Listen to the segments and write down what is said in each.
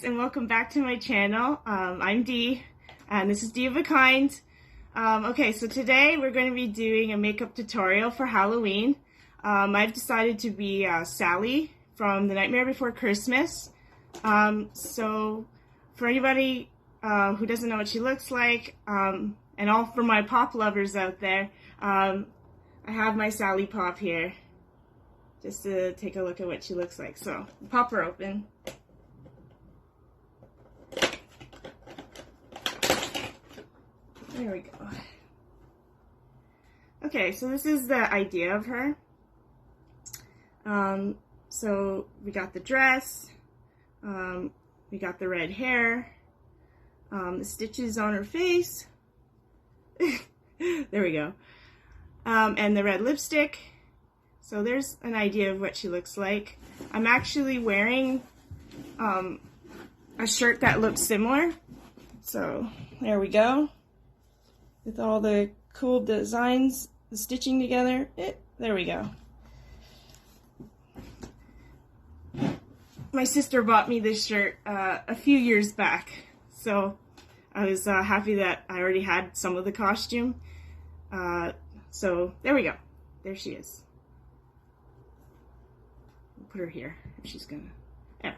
and welcome back to my channel. I'm Dee and this is Dee of a Kind. Okay, so today we're going to be doing a makeup tutorial for Halloween. I've decided to be Sally from The Nightmare Before Christmas. So for anybody who doesn't know what she looks like, and all for my pop lovers out there, I have my Sally Pop here just to take a look at what she looks like. So pop her open. There we go. Okay, so this is the idea of her. So we got the dress, we got the red hair, the stitches on her face, there we go, and the red lipstick. So there's an idea of what she looks like. I'm actually wearing a shirt that looks similar, so there we go. With all the cool designs, the stitching together, there we go. My sister bought me this shirt a few years back, so I was happy that I already had some of the costume. So there we go. There she is. We'll put her here if she's gonna. Yeah.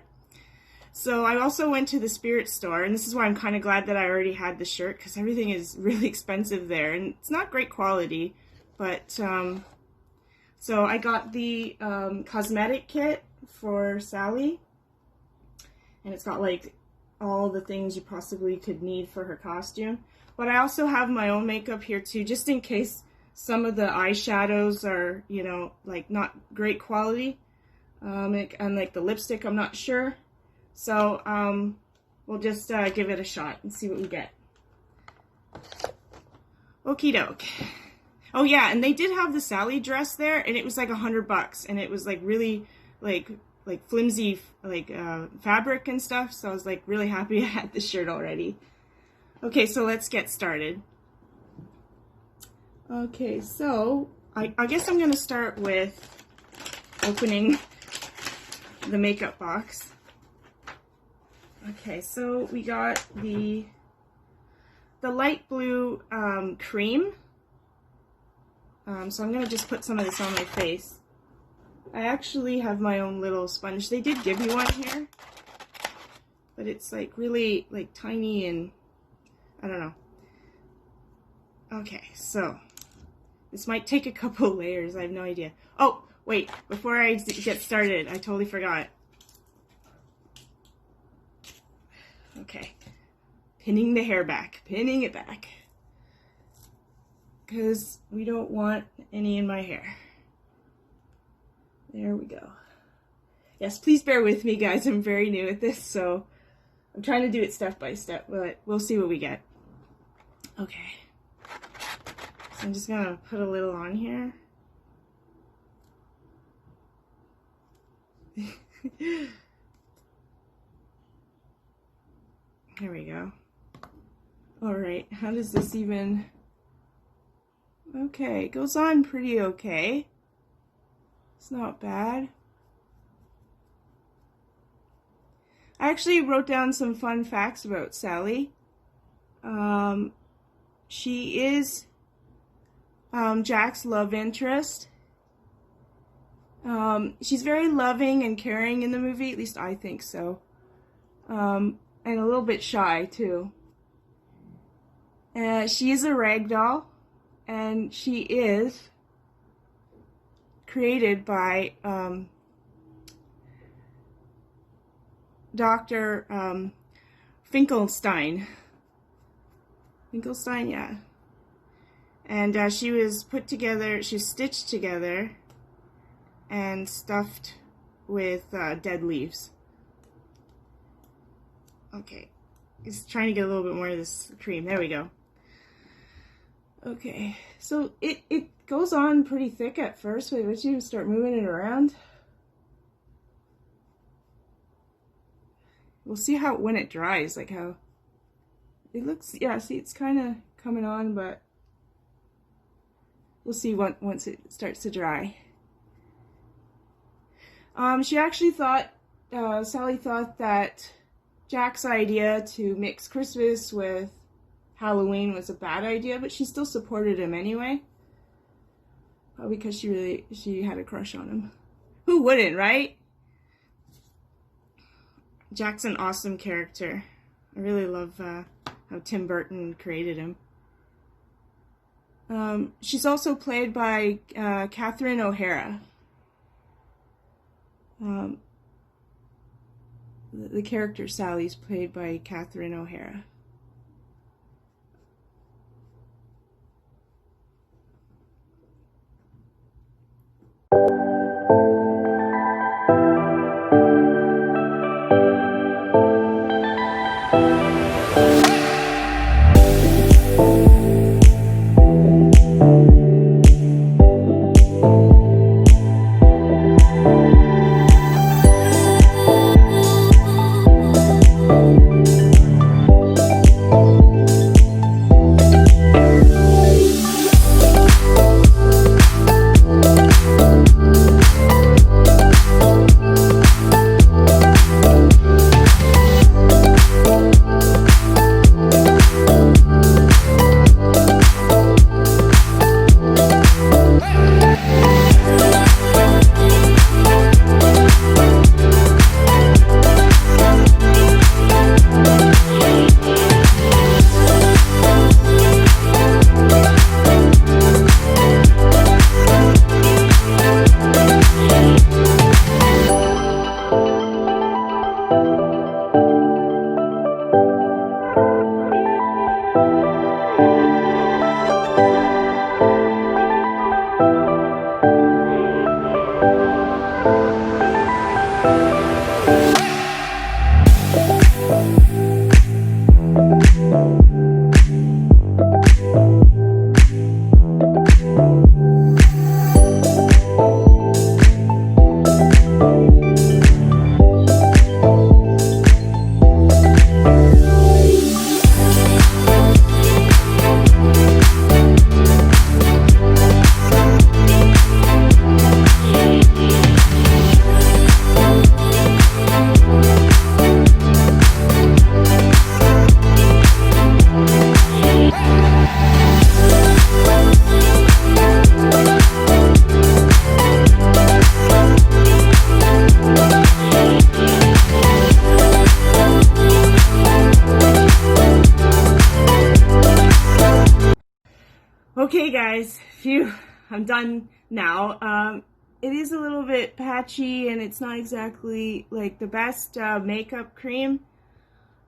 So I also went to the Spirit store, and this is why I'm kind of glad that I already had the shirt, because everything is really expensive there, and it's not great quality, but so I got the cosmetic kit for Sally, and it's got like all the things you possibly could need for her costume. But I also have my own makeup here too, just in case some of the eyeshadows are, you know, like not great quality, and like the lipstick, I'm not sure. So we'll just give it a shot and see what we get. Okie doke. Oh yeah, and they did have the Sally dress there, and it was like $100, and it was like really like flimsy fabric and stuff. So I was like really happy I had the shirt already. Okay, so let's get started. Okay, so I guess I'm gonna start with opening the makeup box. Okay, so we got the light blue cream. So I'm going to just put some of this on my face. I actually have my own little sponge. They did give me one here, but it's like really like tiny and I don't know. Okay, so this might take a couple layers. I have no idea. Oh, wait, before I get started, I totally forgot. Okay, pinning the hair back, pinning it back, because we don't want any in my hair. There we go. Yes, please bear with me, guys. I'm very new at this, so I'm trying to do it step by step, but we'll see what we get. Okay, so I'm just gonna put a little on here. There we go. Alright, how does this even... Okay, it goes on pretty okay. It's not bad. I actually wrote down some fun facts about Sally. She is Jack's love interest. She's very loving and caring in the movie, at least I think so. And a little bit shy too. She is a rag doll, and she is created by Dr. Finkelstein. Finkelstein, yeah. And she was put together, she was stitched together and stuffed with dead leaves. Okay, just trying to get a little bit more of this cream. There we go. Okay, so it goes on pretty thick at first. Wait, once you start moving it around, we'll see how when it dries, like how it looks. Yeah, see, it's kind of coming on, but we'll see once it starts to dry. She actually thought, Sally thought that Jack's idea to mix Christmas with Halloween was a bad idea, but she still supported him anyway. Probably because she had a crush on him. Who wouldn't, right? Jack's an awesome character. I really love how Tim Burton created him. She's also played by Catherine O'Hara. The character Sally's played by Catherine O'Hara. Okay guys, phew, I'm done now. It is a little bit patchy and it's not exactly like the best makeup cream.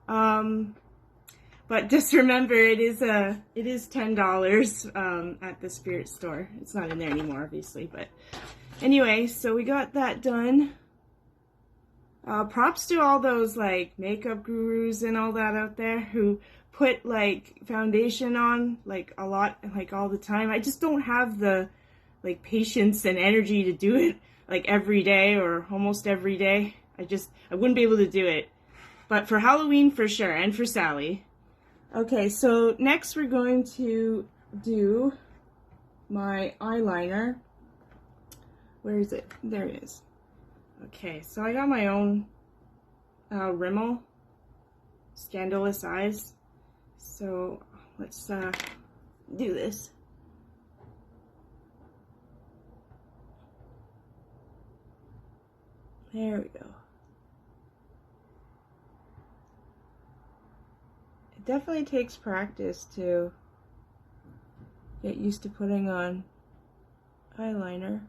But just remember it is $10 at the Spirit store. It's not in there anymore obviously, but anyway, so we got that done. Props to all those like makeup gurus and all that out there who put like foundation on like a lot, like all the time. I just don't have the like patience and energy to do it like every day or almost every day. I wouldn't be able to do it. But for Halloween for sure, and for Sally. Okay, so next we're going to do my eyeliner. Where is it? There it is. Okay, so I got my own Rimmel Scandalous Eyes. So let's do this. There we go. It definitely takes practice to get used to putting on eyeliner.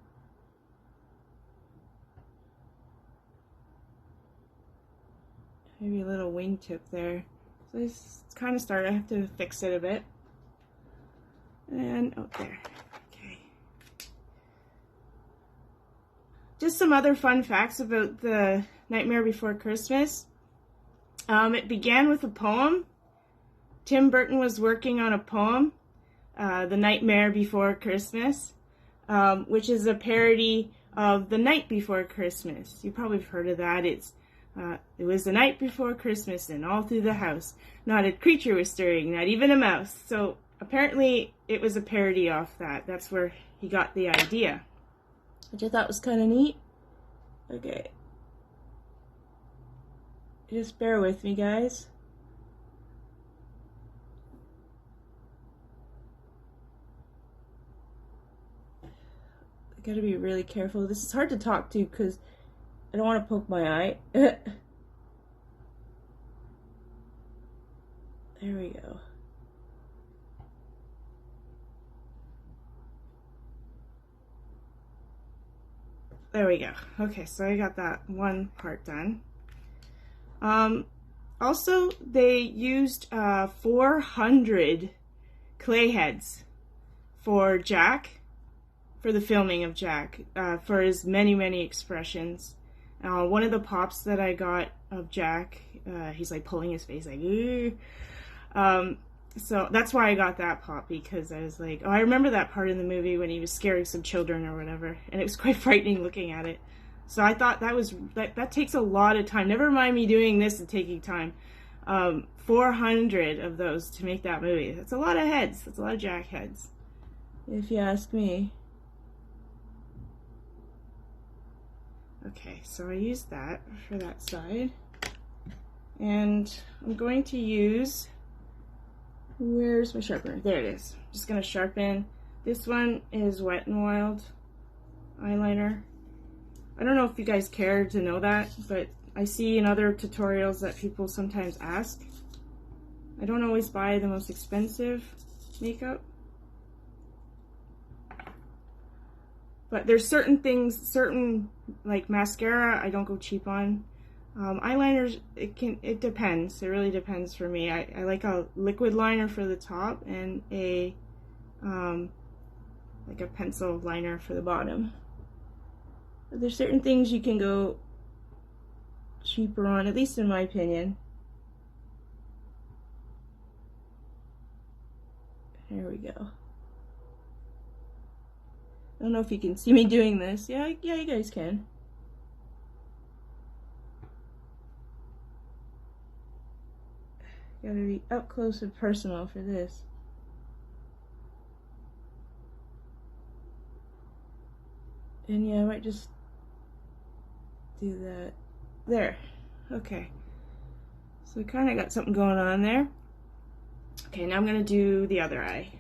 Maybe a little wingtip there. So it's kind of started. I have to fix it a bit. And oh, there. Okay. Just some other fun facts about the Nightmare Before Christmas. It began with a poem. Tim Burton was working on a poem, The Nightmare Before Christmas, which is a parody of The Night Before Christmas. You probably have heard of that. It was the night before Christmas, and all through the house, not a creature was stirring, not even a mouse. So apparently it was a parody off that. That's where he got the idea, which I thought was kind of neat. Okay. Just bear with me, guys. I gotta be really careful. This is hard to talk to because I don't want to poke my eye. There we go. There we go. Okay, so I got that one part done. Also, they used 400 clay heads for Jack, for the filming of Jack, for his many expressions. One of the pops that I got of Jack, he's like pulling his face like, so that's why I got that pop, because I was like, oh, I remember that part in the movie when he was scaring some children or whatever, and it was quite frightening looking at it. So I thought that takes a lot of time. Never mind me doing this and taking time. 400 of those to make that movie. That's a lot of heads. That's a lot of Jack heads, if you ask me. Okay, so I used that for that side. And I'm going to use, where's my sharpener? There it is. I'm just going to sharpen. This one is Wet n Wild eyeliner. I don't know if you guys care to know that, but I see in other tutorials that people sometimes ask. I don't always buy the most expensive makeup. But there's certain things, certain like mascara, I don't go cheap on. Eyeliners, it depends. It really depends for me. I like a liquid liner for the top and a like a pencil liner for the bottom. But there's certain things you can go cheaper on, at least in my opinion. There we go. I don't know if you can see me doing this. Yeah, you guys can. Gotta be up close and personal for this. And yeah, I might just do that. There. Okay. So I kind of got something going on there. Okay, now I'm gonna do the other eye.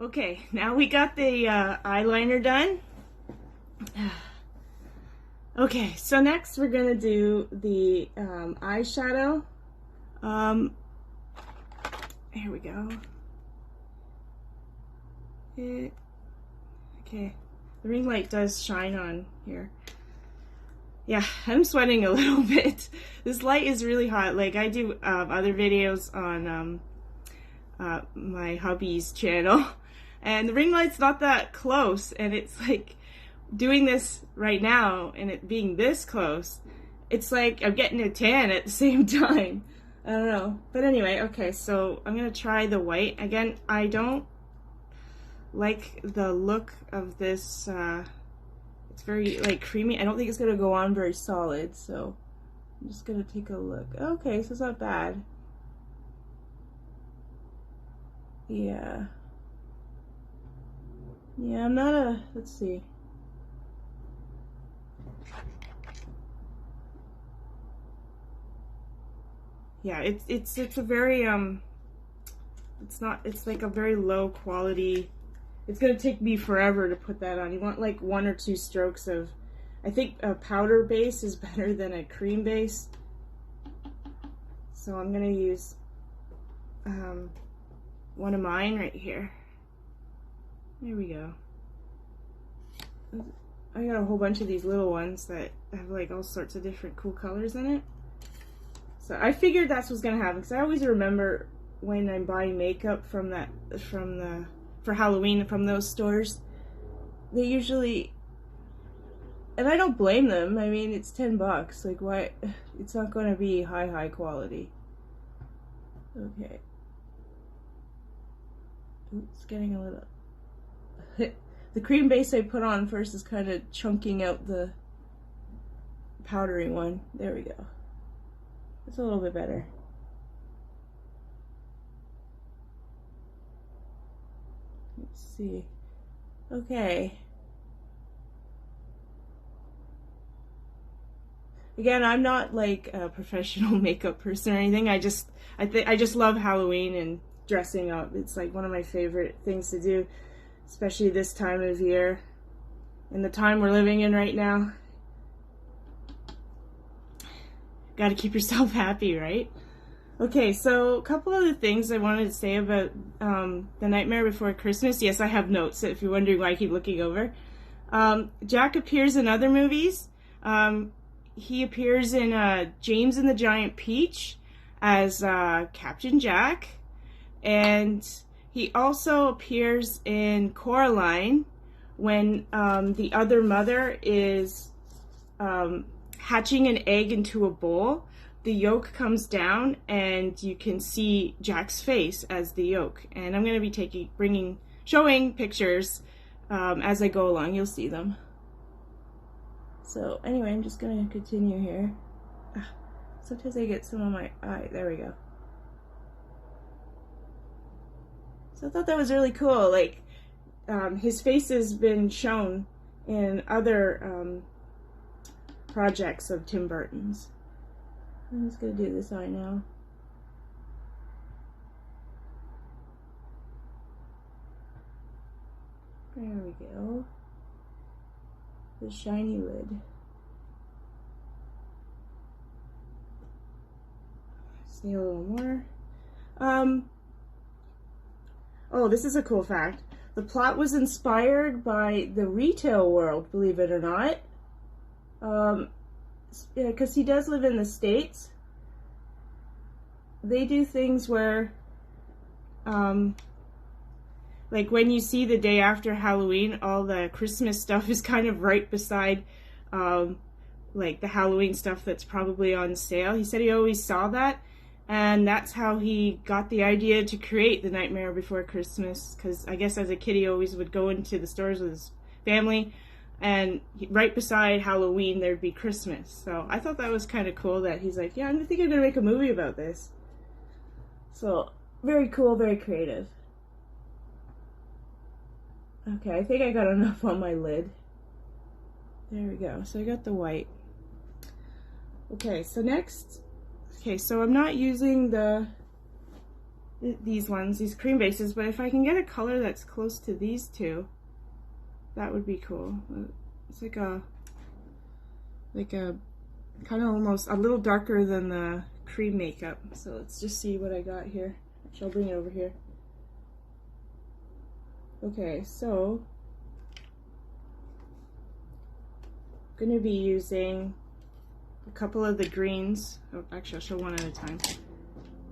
Okay, now we got the eyeliner done. Okay, so next we're gonna do the eyeshadow. Here we go. Okay, the ring light does shine on here. Yeah, I'm sweating a little bit. This light is really hot. Like, I do other videos on my hubby's channel. And the ring light's not that close, and it's like doing this right now and it being this close, it's like I'm getting a tan at the same time. I don't know. But anyway, okay, so I'm gonna try the white. Again, I don't like the look of this. It's very like creamy. I don't think it's gonna go on very solid, so I'm just gonna take a look. Okay, so it's not bad. Yeah. Yeah, I'm not a, let's see. Yeah, it's a very it's like a very low quality. It's gonna take me forever to put that on. You want like 1 or 2 strokes of, I think a powder base is better than a cream base. So I'm gonna use one of mine right here. There we go. I got a whole bunch of these little ones that have like all sorts of different cool colors in it. So I figured that's what's gonna happen, because I always remember when I'm buying makeup for Halloween from those stores, they usually And I don't blame them. I mean, it's $10. Like, why? It's not going to be high quality. Okay. Ooh, it's getting a little... The cream base I put on first is kind of chunking out the powdery one. There we go. It's a little bit better. Let's see. Okay. Again, I'm not like a professional makeup person or anything. I just love Halloween and dressing up. It's like one of my favorite things to do, especially this time of year and the time we're living in right now. Got to keep yourself happy, right? Okay, so a couple other things I wanted to say about The Nightmare Before Christmas. Yes, I have notes if you're wondering why I keep looking over. Jack appears in other movies. He appears in James and the Giant Peach as Captain Jack. And he also appears in Coraline when the other mother is hatching an egg into a bowl. The yolk comes down and you can see Jack's face as the yolk. And I'm going to be showing pictures as I go along. You'll see them. So anyway, I'm just going to continue here. Sometimes I get some on my eye. There we go. So I thought that was really cool. Like, his face has been shown in other projects of Tim Burton's. I'm just going to do this eye now. There we go. The shiny lid. See a little more. Oh, this is a cool fact. The plot was inspired by the retail world, believe it or not. Because he does live in the States. They do things where, like when you see the day after Halloween, all the Christmas stuff is kind of right beside, like the Halloween stuff that's probably on sale. He said he always saw that, and that's how he got the idea to create The Nightmare Before Christmas, because I guess as a kid he always would go into the stores with his family, and right beside Halloween there'd be Christmas. So I thought that was kind of cool that he's like, yeah, I think I'm going to make a movie about this. So, very cool, very creative. Okay, I think I got enough on my lid. There we go. So I got the white. Okay, so next... Okay, so I'm not using these ones, these cream bases, but if I can get a color that's close to these two, that would be cool. It's like a kind of almost a little darker than the cream makeup. So let's just see what I got here. Actually, I'll bring it over here. Okay, so I'm going to be using a couple of the greens. Oh, actually, I'll show one at a time.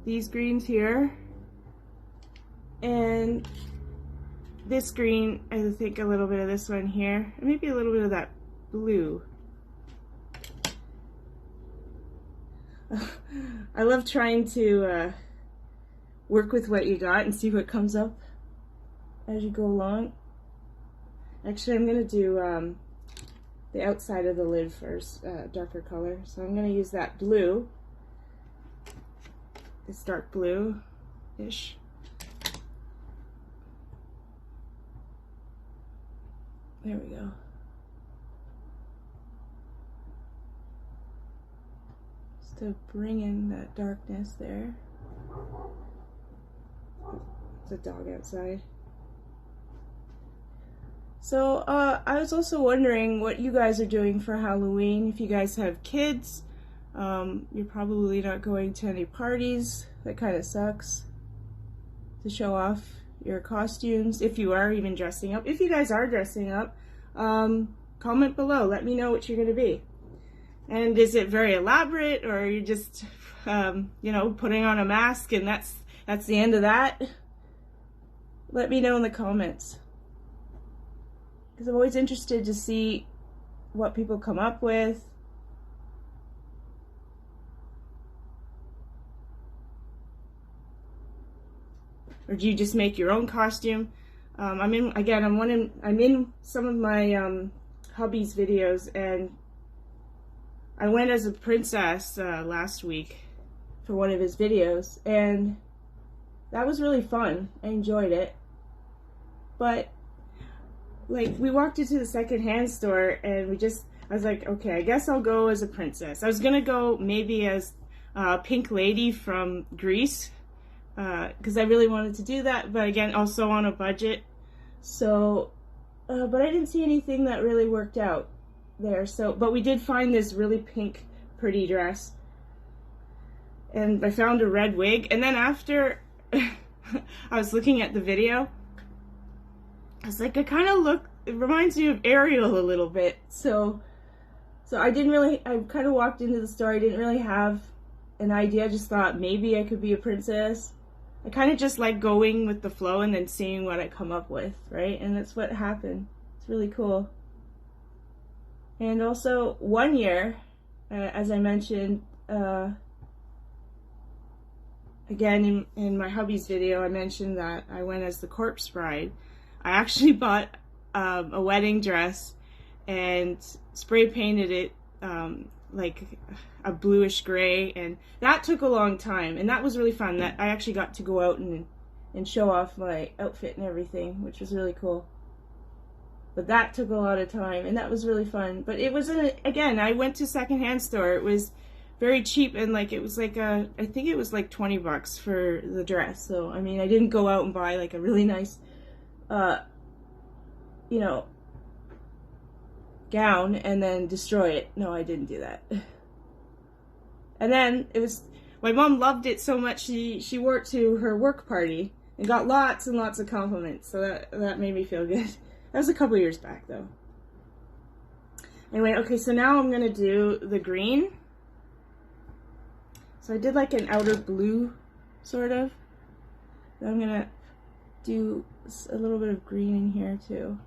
These greens here, and this green, I think a little bit of this one here, and maybe a little bit of that blue. I love trying to work with what you got and see what comes up as you go along. Actually, I'm going to do the outside of the lid first, darker color. So I'm going to use that blue, this dark blue-ish. There we go. Just to bring in that darkness there. It's a dog outside. So, I was also wondering what you guys are doing for Halloween. If you guys have kids, you're probably not going to any parties. That kind of sucks. To show off your costumes, if you are even dressing up. If you guys are dressing up, comment below. Let me know what you're going to be. And is it very elaborate, or are you just, you know, putting on a mask and that's the end of that? Let me know in the comments. Because I'm always interested to see what people come up with. Or do you just make your own costume? I'm in some of my hubby's videos, and I went as a princess last week for one of his videos, and that was really fun. I enjoyed it. But like, we walked into the secondhand store, and I was like, okay, I guess I'll go as a princess. I was gonna go maybe as Pink Lady from Grease, because I really wanted to do that, but again, also on a budget. So, but I didn't see anything that really worked out there. So, but we did find this really pink, pretty dress, and I found a red wig. And then after I was looking at the video, I was like, it reminds me of Ariel a little bit. So I kind of walked into the store. I didn't really have an idea. I just thought maybe I could be a princess. I kind of just like going with the flow and then seeing what I come up with, right? And that's what happened. It's really cool. And also, one year, as I mentioned, again in my hubby's video, I mentioned that I went as the corpse bride. I actually bought a wedding dress and spray painted it like a bluish gray, and that took a long time, and that was really fun. That I actually got to go out and show off my outfit and everything, which was really cool. But that took a lot of time, and that was really fun. But it was again, I went to secondhand store. It was very cheap, and like it was like I think it was like $20 for the dress. So I mean, I didn't go out and buy like a really nice you know, gown and then destroy it. No, I didn't do that. And then my mom loved it so much she wore it to her work party and got lots and lots of compliments. So that made me feel good. That was a couple years back though. Anyway, okay, so now I'm gonna do the green. So I did like an outer blue sort of. Then I'm gonna do a little bit of green in here too,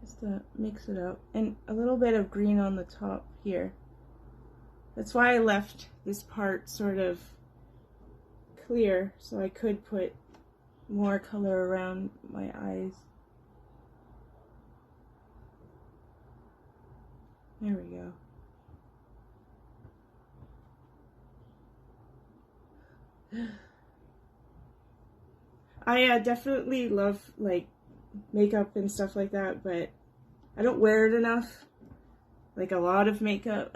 just to mix it up, and a little bit of green on the top here. That's why I left this part sort of clear, so I could put more color around my eyes. There we go. I definitely love like makeup and stuff like that, but I don't wear it enough. Like a lot of makeup.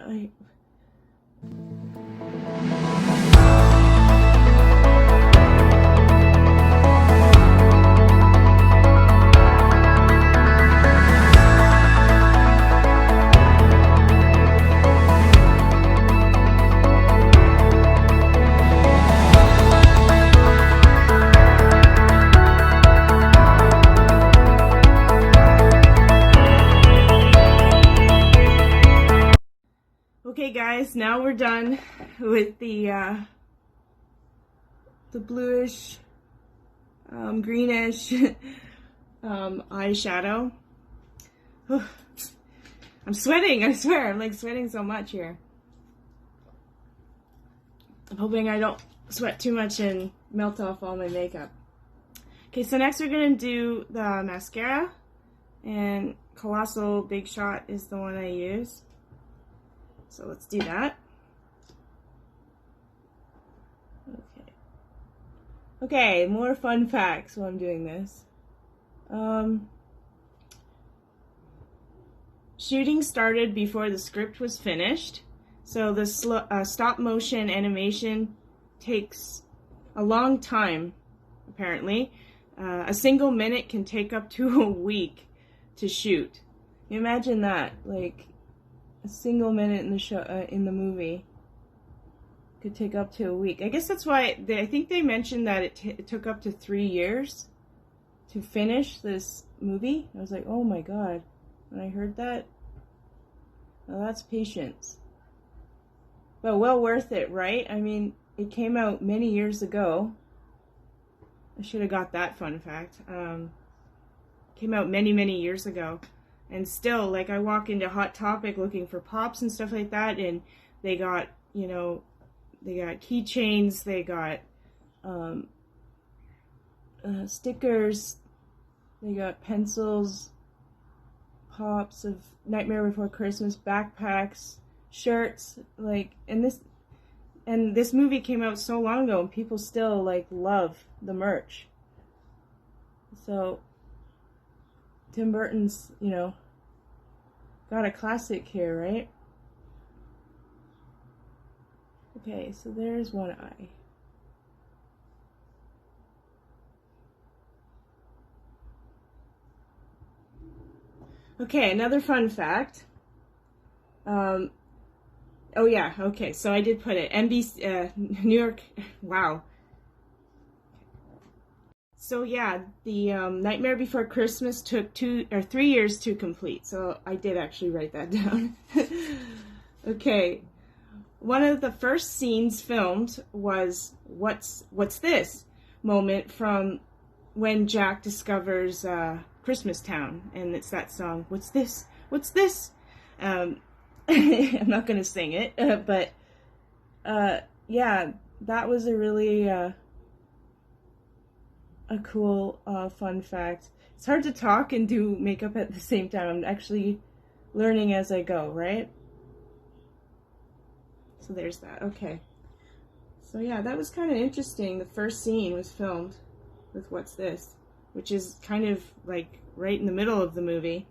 Okay guys, now we're done with the bluish, greenish eyeshadow. I'm sweating, I swear, I'm like sweating so much here. I'm hoping I don't sweat too much and melt off all my makeup. Okay, so next we're gonna do the mascara, and Colossal Big Shot is the one I use. So let's do that. Okay, more fun facts while I'm doing this. Shooting started before the script was finished. So the stop motion animation takes a long time, apparently. A single minute can take up to a week to shoot. Imagine that, like, a single minute in the show, in the movie could take up to a week. I guess that's why I think they mentioned that it took up to 3 years to finish this movie. I was like, oh my god, when I heard that, well, that's patience. But well worth it, right? I mean, it came out many years ago. I should have got that fun fact. Came out many, many years ago. And still, like, I walk into Hot Topic looking for pops and stuff like that, and they got, you know, they got keychains, they got stickers, they got pencils, pops of Nightmare Before Christmas, backpacks, shirts, like, and this movie came out so long ago, and people still, like, love the merch. So Tim Burton's, you know, got a classic here, right? Okay, so there's one eye. Okay, another fun fact. Oh yeah, okay, so I did put it. NBC, New York, wow. So yeah, the Nightmare Before Christmas took 2 or 3 years to complete. So I did actually write that down. Okay, one of the first scenes filmed was what's this moment from when Jack discovers Christmas Town, and it's that song, "What's this? What's this?" I'm not gonna sing it, but yeah, that was a really a cool, fun fact. It's hard to talk and do makeup at the same time. I'm actually learning as I go, right? So there's that. Okay. So yeah, that was kind of interesting. The first scene was filmed with What's This, which is kind of like right in the middle of the movie.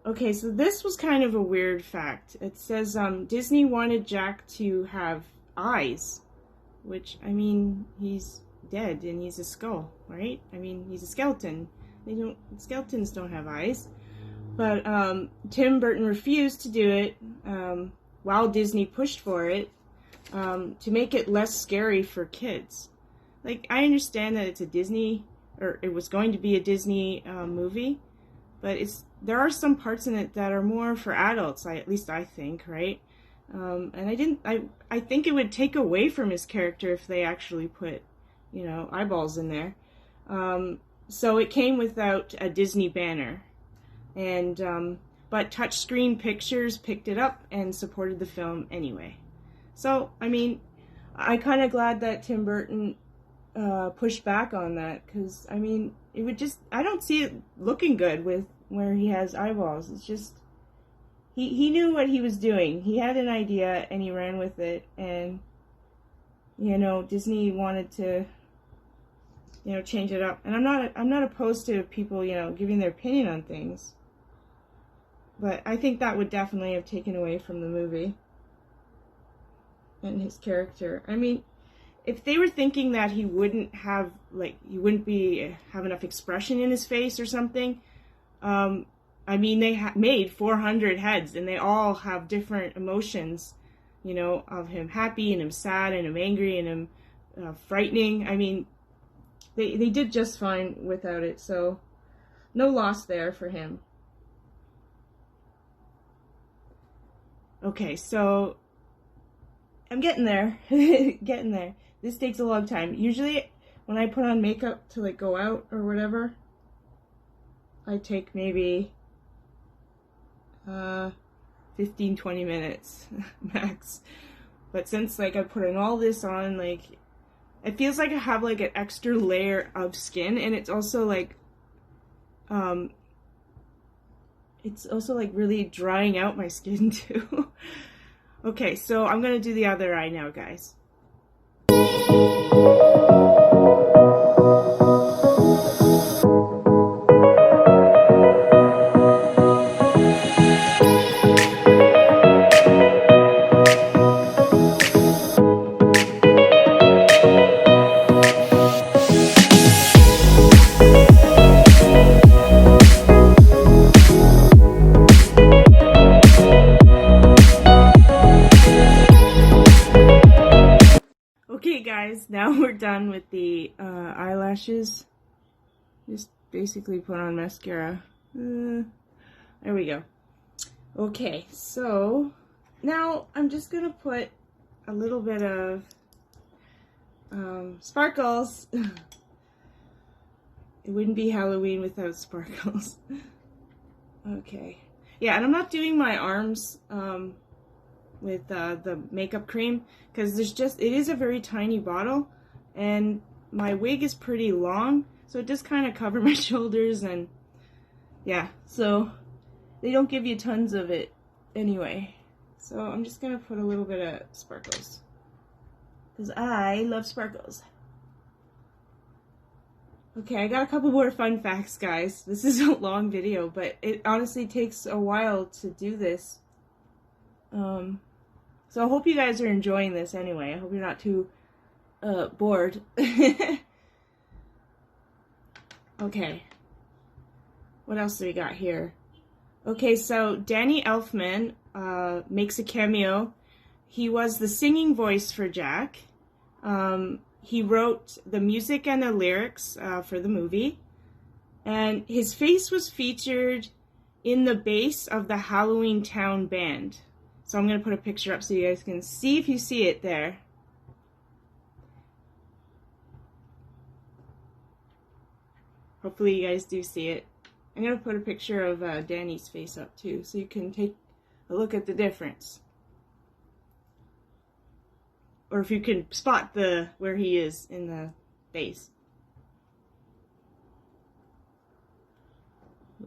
Okay, so this was kind of a weird fact. It says Disney wanted Jack to have eyes, which, I mean, he's dead and he's a skull, right? I mean, he's a skeleton. Skeletons don't have eyes. But Tim Burton refused to do it while Disney pushed for it to make it less scary for kids. Like, I understand that it's a Disney, or it was going to be a Disney movie, but there are some parts in it that are more for adults, at least I think, right? And I think it would take away from his character if they actually put, you know, eyeballs in there. So it came without a Disney banner. And, but Touchscreen Pictures picked it up and supported the film anyway. So, I mean, I'm kind of glad that Tim Burton pushed back on that, because, I mean, it would just, I don't see it looking good with where he has eyeballs. It's just, he knew what he was doing. He had an idea and he ran with it, and, you know, Disney wanted to, you know, change it up. And I'm not opposed to people, you know, giving their opinion on things, but I think that would definitely have taken away from the movie and his character. I mean, if they were thinking that he wouldn't have, like, he wouldn't have enough expression in his face or something, I mean, they made 400 heads, and they all have different emotions, you know, of him happy, and him sad, and him angry, and him frightening. I mean, they did just fine without it, so no loss there for him. Okay, so I'm getting there. Getting there. This takes a long time. Usually when I put on makeup to, like, go out or whatever, I take maybe 15-20 minutes max. But since, like, I'm putting all this on, like, it feels like I have, like, an extra layer of skin, and it's also like really drying out my skin too. Okay, so I'm gonna do the other eye now, guys. Okay guys, now we're done with the eyelashes. Just basically put on mascara. There we go. Okay, so now I'm just gonna put a little bit of sparkles. It wouldn't be Halloween without sparkles. Okay. Yeah, and I'm not doing my arms with the makeup cream because it is a very tiny bottle, and my wig is pretty long, so it does kind of cover my shoulders, and yeah, so they don't give you tons of it anyway. So I'm just gonna put a little bit of sparkles because I love sparkles. Okay, I got a couple more fun facts, guys. This is a long video, but it honestly takes a while to do this. So I hope you guys are enjoying this anyway. I hope you're not too bored. Okay. What else do we got here? Okay, so Danny Elfman makes a cameo. He was the singing voice for Jack. He wrote the music and the lyrics for the movie. And his face was featured in the bass of the Halloween Town Band. So I'm going to put a picture up so you guys can see if you see it there. Hopefully you guys do see it. I'm going to put a picture of Danny's face up too so you can take a look at the difference. Or if you can spot where he is in the base.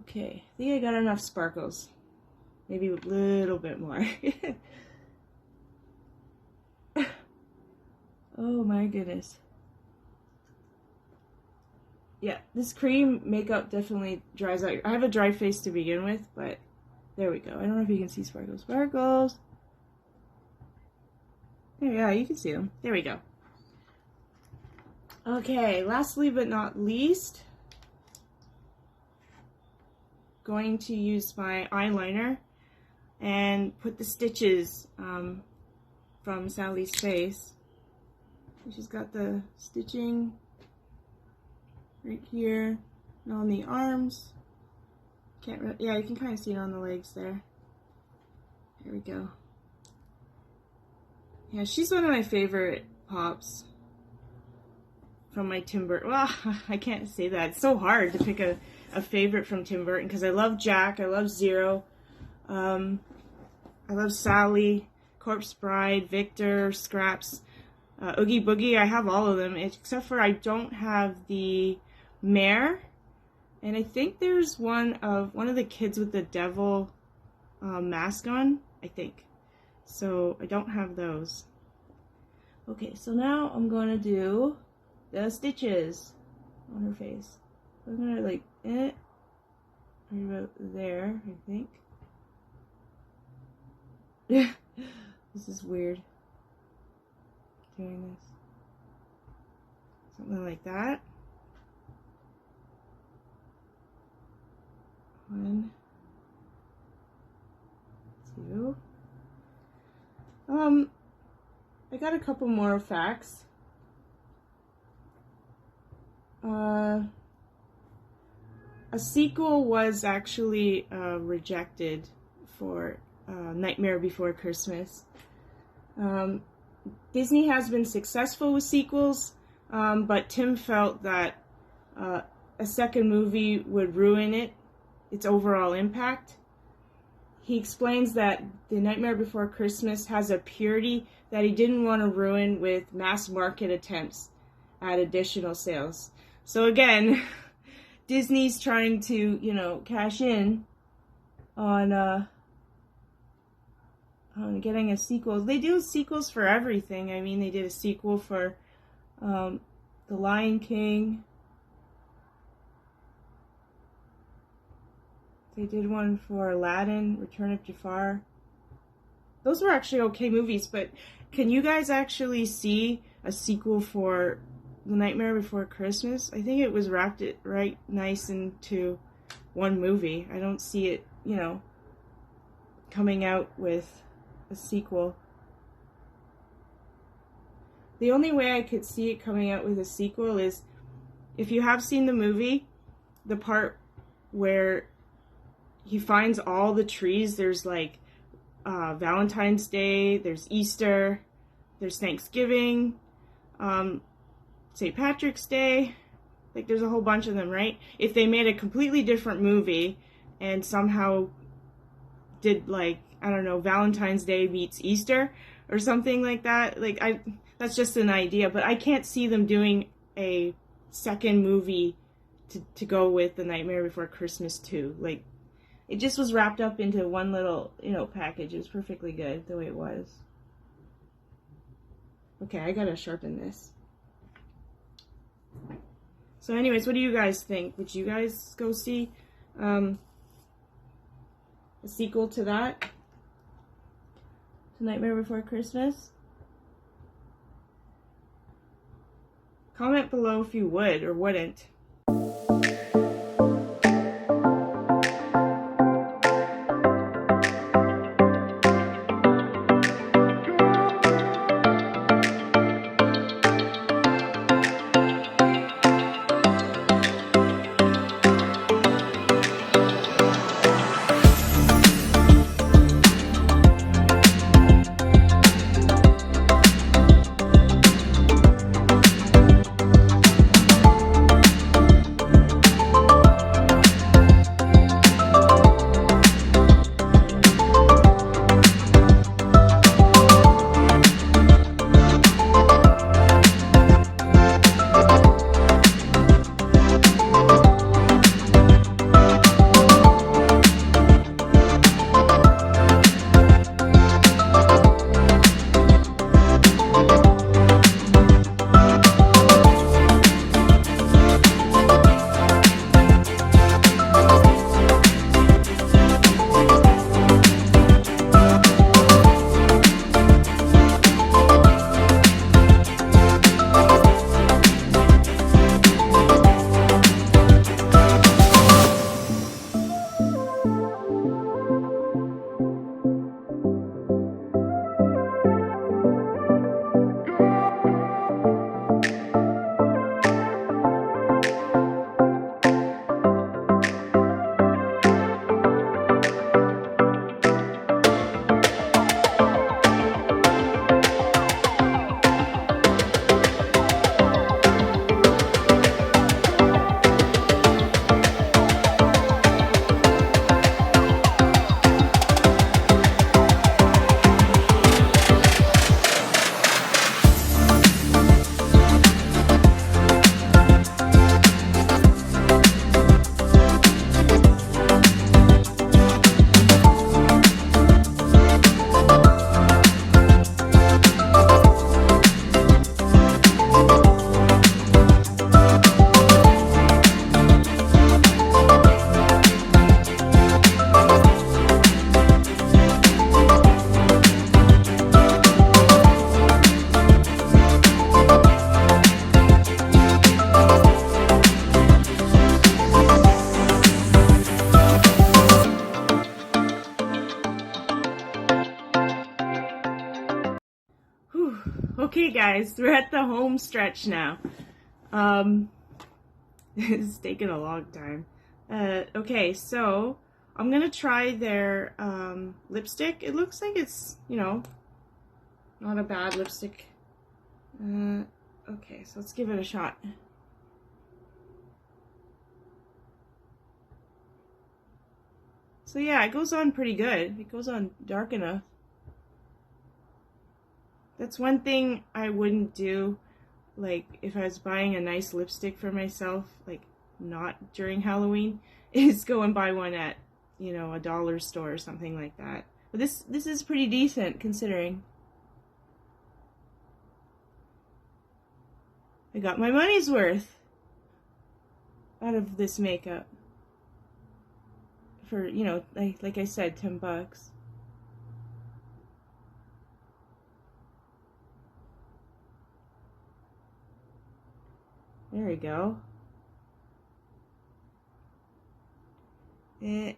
Okay, I think I got enough sparkles. Maybe a little bit more. Oh my goodness. Yeah, this cream makeup definitely dries out. I have a dry face to begin with, but there we go. I don't know if you can see sparkles. Sparkles! Yeah, you can see them. There we go. Okay, lastly but not least, going to use my eyeliner and put the stitches from Sally's face. She's got the stitching right here and on the arms. Yeah, you can kind of see it on the legs there. There we go. Yeah, she's one of my favorite pops from my Tim Burton. Well, I can't say that. It's so hard to pick a favorite from Tim Burton because I love Jack, I love Zero, I love Sally, Corpse Bride, Victor, Scraps, Oogie Boogie. I have all of them except for I don't have the Mare, and I think there's one of the kids with the devil mask on, I think. So I don't have those. Okay, so now I'm going to do the stitches on her face. So I'm going to like right about there, I think. This is weird. Doing this. Something like that. 1, 2. I got a couple more facts. A sequel was actually rejected for Nightmare Before Christmas. Disney has been successful with sequels, but Tim felt that a second movie would ruin its overall impact. He explains that The Nightmare Before Christmas has a purity that he didn't want to ruin with mass market attempts at additional sales. So again, Disney's trying to, cash in on getting a sequel. They do sequels for everything. I mean, they did a sequel for The Lion King. They did one for Aladdin, Return of Jafar. Those were actually okay movies, but can you guys actually see a sequel for The Nightmare Before Christmas? I think it was wrapped it right nice into one movie. I don't see it, coming out with a sequel. The only way I could see it coming out with a sequel is if you have seen the movie, the part where he finds all the trees. There's like Valentine's Day, there's Easter, there's Thanksgiving, St. Patrick's Day. Like there's a whole bunch of them, right? If they made a completely different movie and somehow did, like, I don't know, Valentine's Day meets Easter or something like that. Like, that's just an idea, but I can't see them doing a second movie to go with The Nightmare Before Christmas 2. Like, it just was wrapped up into one little, package. It was perfectly good the way it was. Okay, I gotta sharpen this. So anyways, what do you guys think? Would you guys go see a sequel to that? To Nightmare Before Christmas? Comment below if you would or wouldn't. Okay, guys, we're at the home stretch now. It's taken a long time. Okay, so I'm gonna try their lipstick. It looks like it's, not a bad lipstick. Okay, so let's give it a shot. So yeah, it goes on pretty good. It goes on dark enough. That's one thing I wouldn't do, like, if I was buying a nice lipstick for myself, like, not during Halloween, is go and buy one at, a dollar store or something like that. But this is pretty decent, considering. I got my money's worth out of this makeup. For, like I said, $10. There we go. There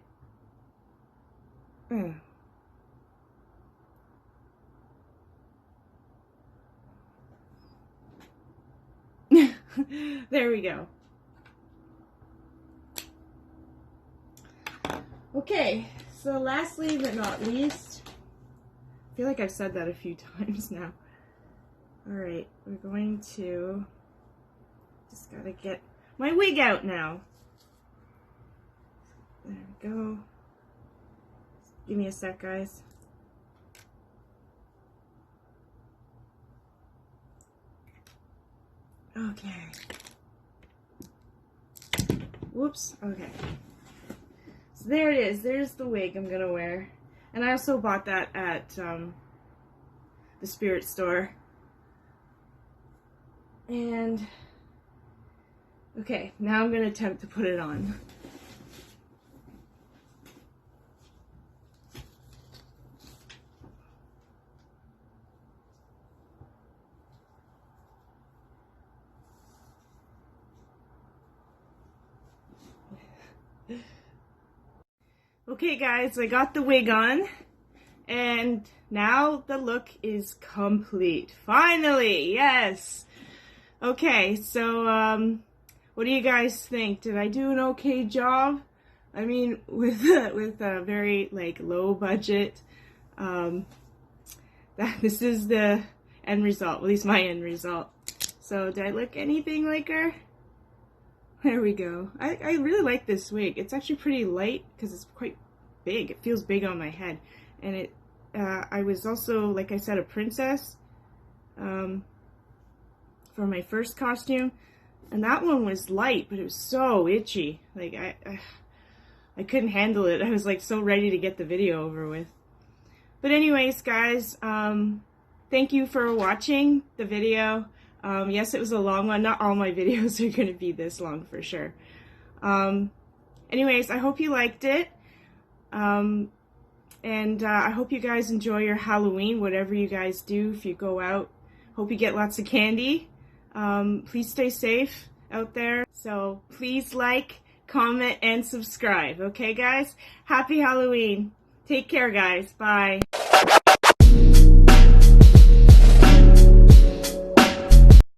we go. Okay, so lastly but not least, I feel like I've said that a few times now. Alright, we're going to... Just gotta get my wig out now. There we go. Give me a sec, guys. Okay. Whoops. Okay. So there it is. There's the wig I'm gonna wear. And I also bought that at the Spirit store. And okay, now I'm gonna attempt to put it on. Okay guys, I got the wig on, and now the look is complete. Finally, yes! Okay, so, what do you guys think? Did I do an okay job? I mean, with a very, like, low budget, this is the end result, at least my end result. So, did I look anything like her? There we go. I really like this wig. It's actually pretty light because it's quite big. It feels big on my head. And it, I was also, like I said, a princess for my first costume. And that one was light, but it was so itchy. Like, I couldn't handle it. I was like so ready to get the video over with. But anyways, guys, thank you for watching the video. Yes, it was a long one. Not all my videos are going to be this long for sure. Anyways, I hope you liked it. And I hope you guys enjoy your Halloween, whatever you guys do if you go out. Hope you get lots of candy. Please stay safe out there. So please like, comment, and subscribe. Okay, guys? Happy Halloween. Take care, guys. Bye.